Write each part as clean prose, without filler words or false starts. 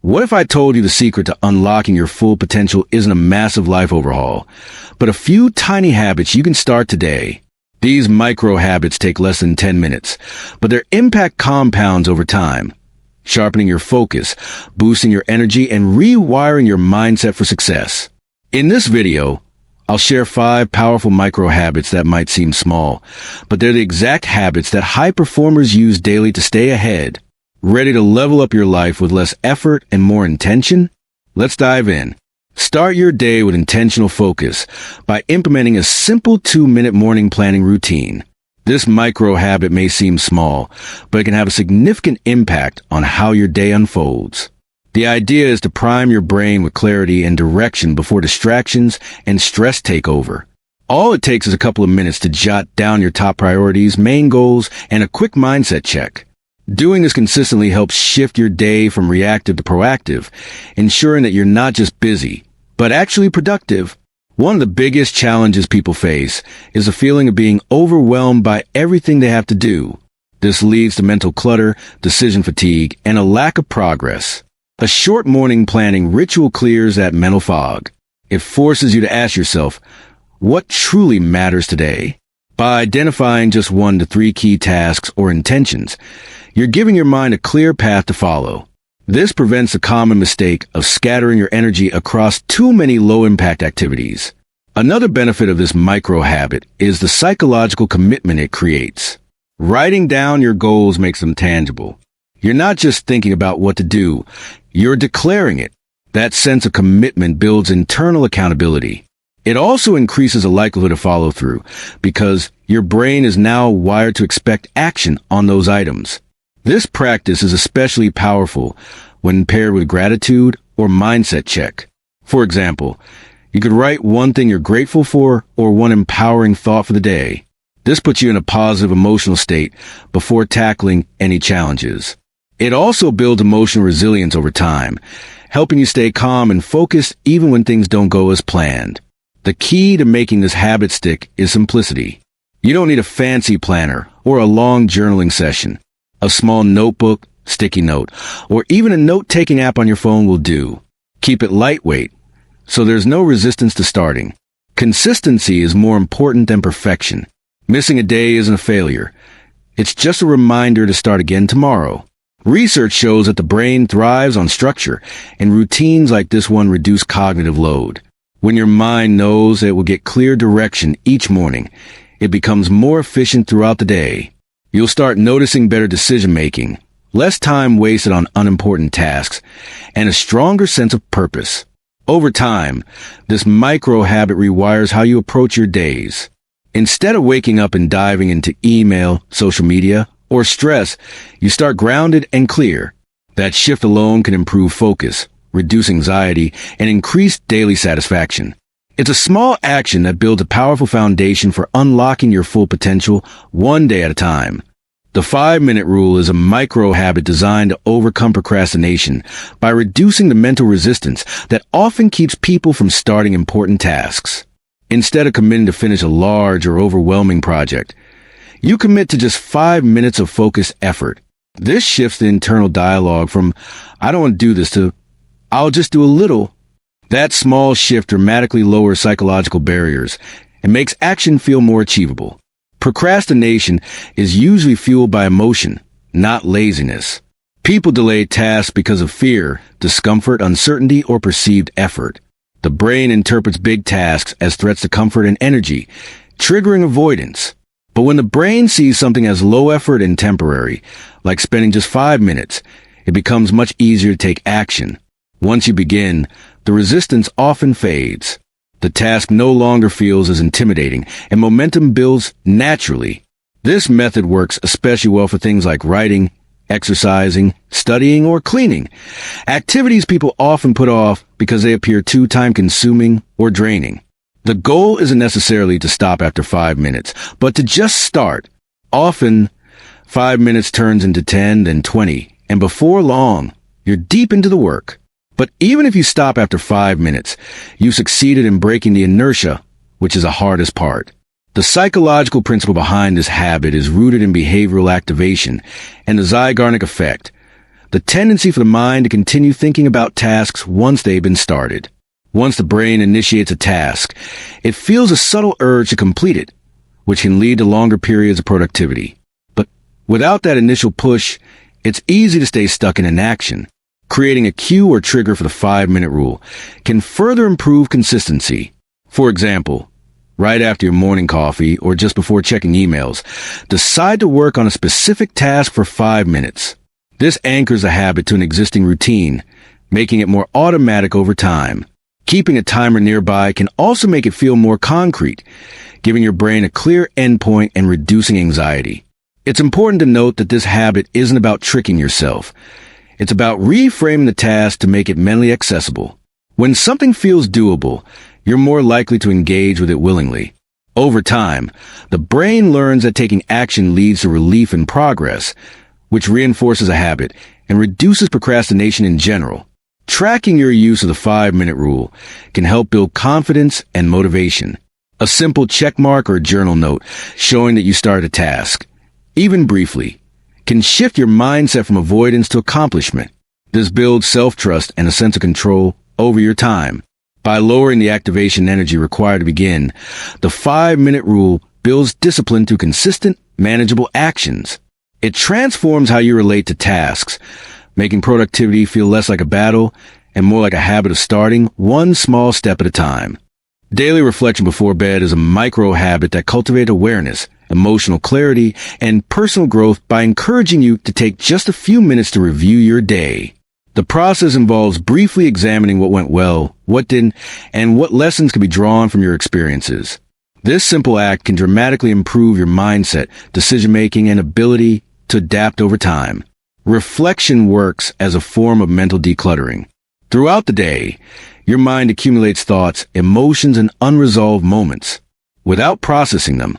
What if I told you the secret to unlocking your full potential isn't a massive life overhaul, but a few tiny habits you can start today? These micro habits take less than 10 minutes, but their impact compounds over time, sharpening your focus, boosting your energy, and rewiring your mindset for success. In this video, I'll share 5 powerful micro habits that might seem small, but they're the exact habits that high performers use daily to stay ahead. Ready to level up your life with less effort and more intention? Let's dive in. Start your day with intentional focus by implementing a simple 2-minute morning planning routine. This micro habit may seem small, but it can have a significant impact on how your day unfolds. The idea is to prime your brain with clarity and direction before distractions and stress take over. All it takes is a couple of minutes to jot down your top priorities, main goals, and a quick mindset check. Doing this consistently helps shift your day from reactive to proactive, ensuring that you're not just busy, but actually productive. One of the biggest challenges people face is the feeling of being overwhelmed by everything they have to do. This leads to mental clutter, decision fatigue, and a lack of progress. A short morning planning ritual clears that mental fog. It forces you to ask yourself, what truly matters today? By identifying just 1 to 3 key tasks or intentions, you're giving your mind a clear path to follow. This prevents the common mistake of scattering your energy across too many low-impact activities. Another benefit of this micro habit is the psychological commitment it creates. Writing down your goals makes them tangible. You're not just thinking about what to do, you're declaring it. That sense of commitment builds internal accountability. It also increases the likelihood of follow-through because your brain is now wired to expect action on those items. This practice is especially powerful when paired with gratitude or mindset check. For example, you could write one thing you're grateful for or one empowering thought for the day. This puts you in a positive emotional state before tackling any challenges. It also builds emotional resilience over time, helping you stay calm and focused even when things don't go as planned. The key to making this habit stick is simplicity. You don't need a fancy planner or a long journaling session. A small notebook, sticky note, or even a note-taking app on your phone will do. Keep it lightweight, so there's no resistance to starting. Consistency is more important than perfection. Missing a day isn't a failure. It's just a reminder to start again tomorrow. Research shows that the brain thrives on structure, and routines like this one reduce cognitive load. When your mind knows that it will get clear direction each morning, it becomes more efficient throughout the day. You'll start noticing better decision-making, less time wasted on unimportant tasks, and a stronger sense of purpose. Over time, this micro habit rewires how you approach your days. Instead of waking up and diving into email, social media, or stress, you start grounded and clear. That shift alone can improve focus, reduce anxiety, and increase daily satisfaction. It's a small action that builds a powerful foundation for unlocking your full potential one day at a time. The 5-minute rule is a micro habit designed to overcome procrastination by reducing the mental resistance that often keeps people from starting important tasks. Instead of committing to finish a large or overwhelming project, you commit to just 5 minutes of focused effort. This shifts the internal dialogue from, I don't want to do this, to, I'll just do a little. That small shift dramatically lowers psychological barriers and makes action feel more achievable. Procrastination is usually fueled by emotion, not laziness. People delay tasks because of fear, discomfort, uncertainty, or perceived effort. The brain interprets big tasks as threats to comfort and energy, triggering avoidance. But when the brain sees something as low effort and temporary, like spending just 5 minutes, it becomes much easier to take action. Once you begin, the resistance often fades. The task no longer feels as intimidating, and momentum builds naturally. This method works especially well for things like writing, exercising, studying, or cleaning. Activities people often put off because they appear too time-consuming or draining. The goal isn't necessarily to stop after 5 minutes, but to just start. Often, 5 minutes turns into 10, then 20, and before long, you're deep into the work. But even if you stop after 5 minutes, you've succeeded in breaking the inertia, which is the hardest part. The psychological principle behind this habit is rooted in behavioral activation and the Zeigarnik effect. the tendency for the mind to continue thinking about tasks once they've been started. Once the brain initiates a task, it feels a subtle urge to complete it, which can lead to longer periods of productivity. But without that initial push, it's easy to stay stuck in inaction. Creating a cue or trigger for the 5-minute rule can further improve consistency. For example, right after your morning coffee or just before checking emails, decide to work on a specific task for 5 minutes. This anchors a habit to an existing routine, making it more automatic over time. Keeping a timer nearby can also make it feel more concrete, giving your brain a clear endpoint and reducing anxiety. It's important to note that this habit isn't about tricking yourself. It's about reframing the task to make it mentally accessible. When something feels doable, you're more likely to engage with it willingly. Over time, the brain learns that taking action leads to relief and progress, which reinforces a habit and reduces procrastination in general. Tracking your use of the 5-minute rule can help build confidence and motivation. A simple checkmark or journal note showing that you started a task, even briefly, can shift your mindset from avoidance to accomplishment. This builds self-trust and a sense of control over your time. By lowering the activation energy required to begin, the 5-minute rule builds discipline through consistent, manageable actions. It transforms how you relate to tasks, making productivity feel less like a battle and more like a habit of starting one small step at a time. Daily reflection before bed is a micro habit that cultivates awareness, emotional clarity, and personal growth by encouraging you to take just a few minutes to review your day. The process involves briefly examining what went well, what didn't, and what lessons can be drawn from your experiences. This simple act can dramatically improve your mindset, decision-making, and ability to adapt over time. Reflection works as a form of mental decluttering. Throughout the day, your mind accumulates thoughts, emotions, and unresolved moments. Without processing them,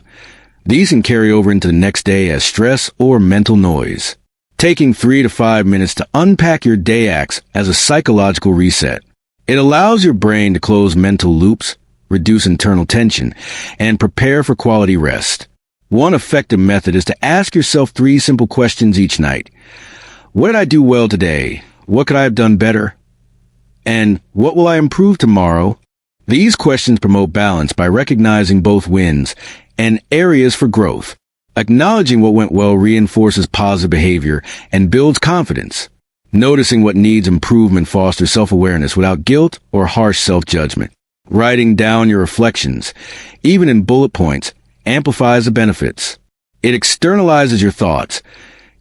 these can carry over into the next day as stress or mental noise. Taking 3 to 5 minutes to unpack your day acts as a psychological reset. It allows your brain to close mental loops, reduce internal tension, and prepare for quality rest. One effective method is to ask yourself 3 simple questions each night. What did I do well today? What could I have done better? And what will I improve tomorrow? These questions promote balance by recognizing both wins and areas for growth. Acknowledging what went well reinforces positive behavior and builds confidence. Noticing what needs improvement fosters self-awareness without guilt or harsh self-judgment. Writing down your reflections, even in bullet points, amplifies the benefits. It externalizes your thoughts,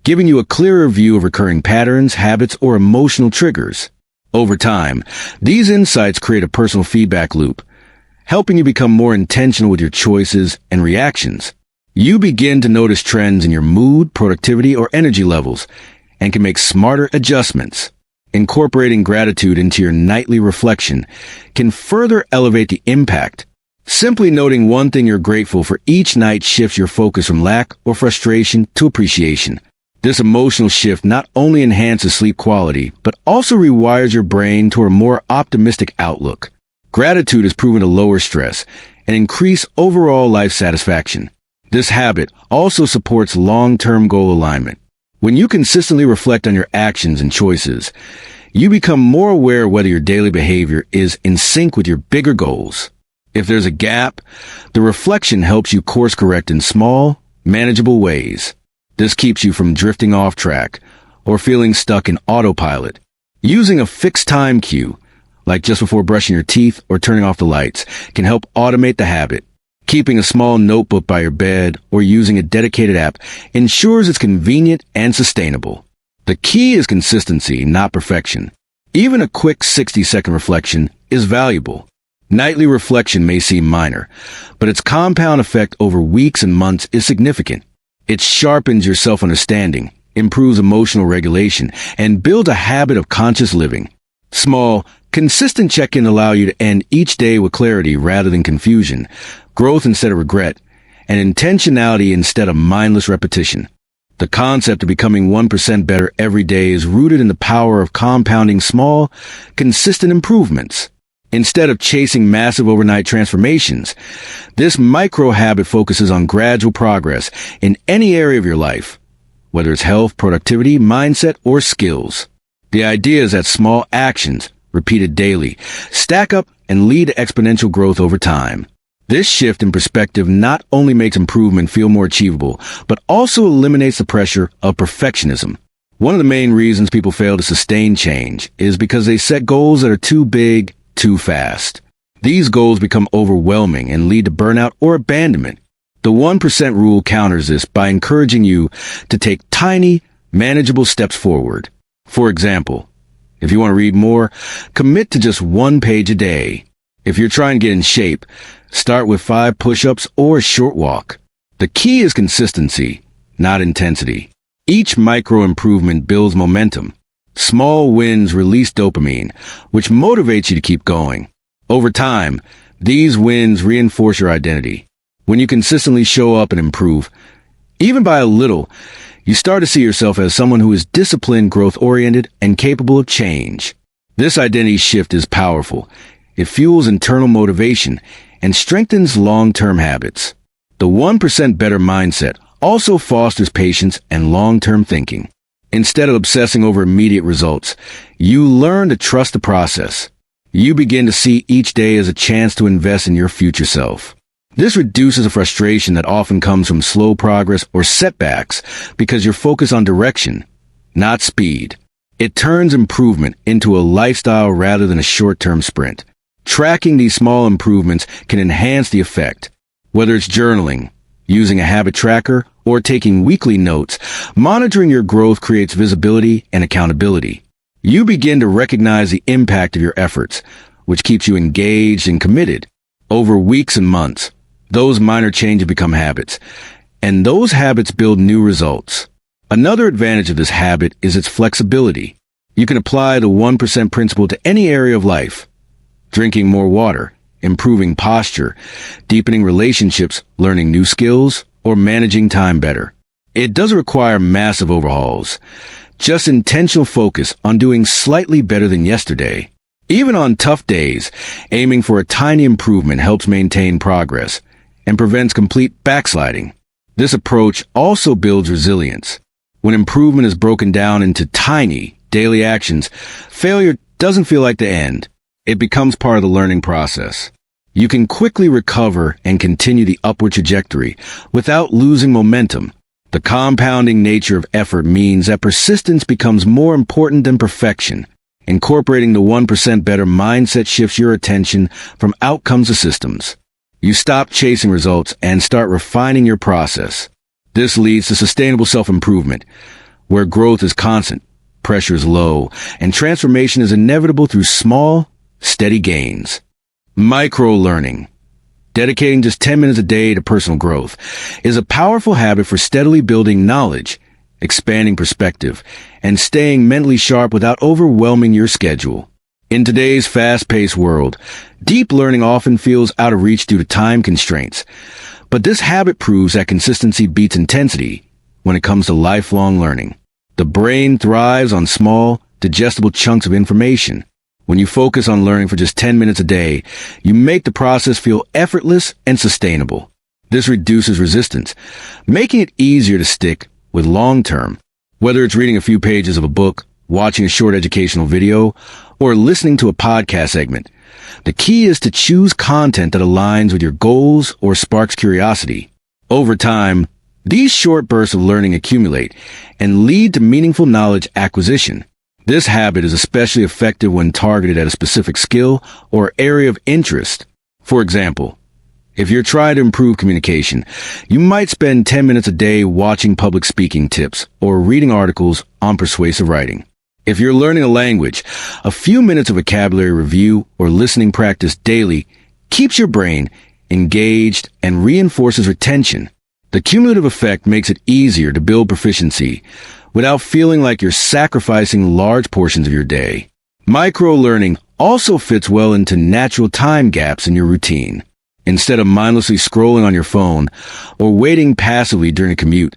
giving you a clearer view of recurring patterns, habits, or emotional triggers. Over time, these insights create a personal feedback loop, helping you become more intentional with your choices and reactions. You begin to notice trends in your mood, productivity, or energy levels, and can make smarter adjustments. Incorporating gratitude into your nightly reflection can further elevate the impact. Simply noting one thing you're grateful for each night shifts your focus from lack or frustration to appreciation. This emotional shift not only enhances sleep quality, but also rewires your brain toward a more optimistic outlook. Gratitude is proven to lower stress and increase overall life satisfaction. This habit also supports long-term goal alignment. When you consistently reflect on your actions and choices, you become more aware whether your daily behavior is in sync with your bigger goals. If there's a gap, the reflection helps you course correct in small, manageable ways. This keeps you from drifting off track or feeling stuck in autopilot. Using a fixed time cue, like just before brushing your teeth or turning off the lights, can help automate the habit. Keeping a small notebook by your bed or using a dedicated app ensures it's convenient and sustainable. The key is consistency, not perfection. Even a quick 60-second reflection is valuable. Nightly reflection may seem minor, but its compound effect over weeks and months is significant. It sharpens your self-understanding, improves emotional regulation, and builds a habit of conscious living. Small, consistent check-ins allow you to end each day with clarity rather than confusion, growth instead of regret, and intentionality instead of mindless repetition. The concept of becoming 1% better every day is rooted in the power of compounding small, consistent improvements. Instead of chasing massive overnight transformations, this micro habit focuses on gradual progress in any area of your life. whether it's health, productivity, mindset, or skills. The idea is that small actions, repeated daily, stack up and lead to exponential growth over time. This shift in perspective not only makes improvement feel more achievable, but also eliminates the pressure of perfectionism. One of the main reasons people fail to sustain change is because they set goals that are too big, too fast. These goals become overwhelming and lead to burnout or abandonment. The 1% rule counters this by encouraging you to take tiny, manageable steps forward. For example, if you want to read more, commit to just 1 page a day. If you're trying to get in shape, start with 5 push-ups or a short walk. The key is consistency, not intensity. Each micro improvement builds momentum. Small wins release dopamine, which motivates you to keep going. Over time, these wins reinforce your identity. When you consistently show up and improve, even by a little, you start to see yourself as someone who is disciplined, growth-oriented, and capable of change. This identity shift is powerful. It fuels internal motivation and strengthens long-term habits. The 1% better mindset also fosters patience and long-term thinking. Instead of obsessing over immediate results, you learn to trust the process. You begin to see each day as a chance to invest in your future self. This reduces the frustration that often comes from slow progress or setbacks because you're focused on direction, not speed. It turns improvement into a lifestyle rather than a short-term sprint. Tracking these small improvements can enhance the effect. Whether it's journaling, using a habit tracker, or taking weekly notes, monitoring your growth creates visibility and accountability. You begin to recognize the impact of your efforts, which keeps you engaged and committed. Over weeks and months, those minor changes become habits, and those habits build new results. Another advantage of this habit is its flexibility. You can apply the 1% principle to any area of life. Drinking more water, improving posture, deepening relationships, learning new skills, or managing time better. It doesn't require massive overhauls, just intentional focus on doing slightly better than yesterday. Even on tough days, aiming for a tiny improvement helps maintain progress and prevents complete backsliding. This approach also builds resilience. When improvement is broken down into tiny, daily actions, failure doesn't feel like the end. It becomes part of the learning process. You can quickly recover and continue the upward trajectory without losing momentum. The compounding nature of effort means that persistence becomes more important than perfection. Incorporating the 1% better mindset shifts your attention from outcomes to systems. You stop chasing results and start refining your process. This leads to sustainable self-improvement, where growth is constant, pressure is low, and transformation is inevitable through small, steady gains. Micro-learning, dedicating just 10 minutes a day to personal growth, is a powerful habit for steadily building knowledge, expanding perspective, and staying mentally sharp without overwhelming your schedule. In today's fast-paced world, deep learning often feels out of reach due to time constraints. But this habit proves that consistency beats intensity when it comes to lifelong learning. The brain thrives on small, digestible chunks of information. When you focus on learning for just 10 minutes a day, you make the process feel effortless and sustainable. This reduces resistance, making it easier to stick with long-term. Whether it's reading a few pages of a book, watching a short educational video, or listening to a podcast segment, the key is to choose content that aligns with your goals or sparks curiosity. Over time, these short bursts of learning accumulate and lead to meaningful knowledge acquisition. This habit is especially effective when targeted at a specific skill or area of interest. For example, if you're trying to improve communication, you might spend 10 minutes a day watching public speaking tips or reading articles on persuasive writing. If you're learning a language, a few minutes of vocabulary review or listening practice daily keeps your brain engaged and reinforces retention. The cumulative effect makes it easier to build proficiency without feeling like you're sacrificing large portions of your day. Micro-learning also fits well into natural time gaps in your routine. Instead of mindlessly scrolling on your phone or waiting passively during a commute,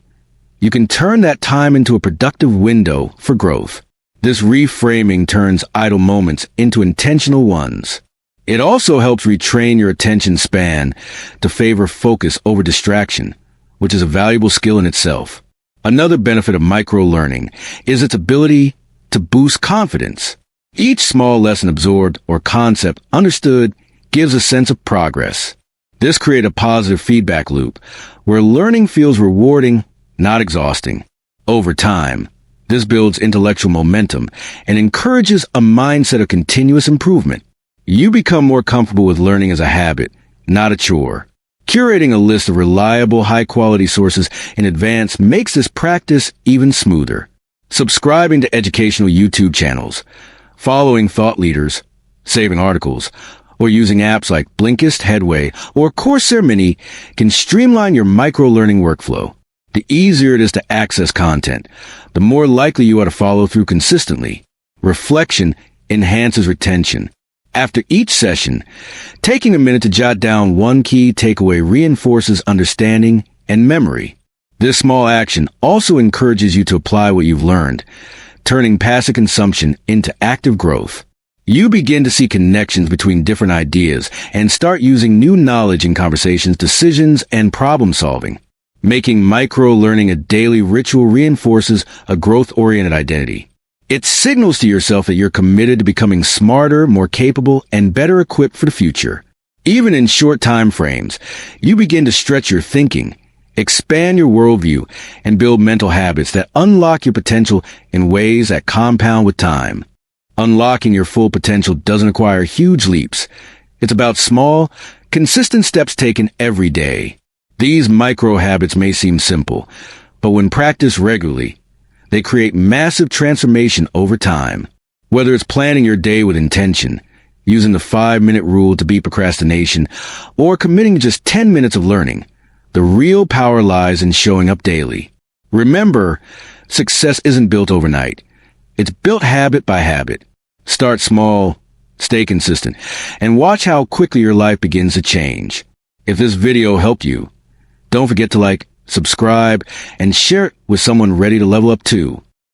you can turn that time into a productive window for growth. This reframing turns idle moments into intentional ones. It also helps retrain your attention span to favor focus over distraction, which is a valuable skill in itself. Another benefit of micro-learning is its ability to boost confidence. Each small lesson absorbed or concept understood gives a sense of progress. This creates a positive feedback loop where learning feels rewarding, not exhausting. Over time, this builds intellectual momentum and encourages a mindset of continuous improvement. You become more comfortable with learning as a habit, not a chore. Curating a list of reliable, high-quality sources in advance makes this practice even smoother. Subscribing to educational YouTube channels, following thought leaders, saving articles, or using apps like Blinkist, Headway, or Coursera Mini can streamline your micro-learning workflow. The easier it is to access content, the more likely you are to follow through consistently. Reflection enhances retention. After each session, taking a minute to jot down one key takeaway reinforces understanding and memory. This small action also encourages you to apply what you've learned, turning passive consumption into active growth. You begin to see connections between different ideas and start using new knowledge in conversations, decisions, and problem solving. Making micro-learning a daily ritual reinforces a growth-oriented identity. It signals to yourself that you're committed to becoming smarter, more capable, and better equipped for the future. Even in short time frames, you begin to stretch your thinking, expand your worldview, and build mental habits that unlock your potential in ways that compound with time. Unlocking your full potential doesn't require huge leaps. It's about small, consistent steps taken every day. These micro habits may seem simple, but when practiced regularly, they create massive transformation over time. Whether it's planning your day with intention, using the 5-minute rule to beat procrastination, or committing to just 10 minutes of learning, the real power lies in showing up daily. Remember, success isn't built overnight. It's built habit by habit. Start small, stay consistent, and watch how quickly your life begins to change. If this video helped you, don't forget to like, subscribe, and share it with someone ready to level up too.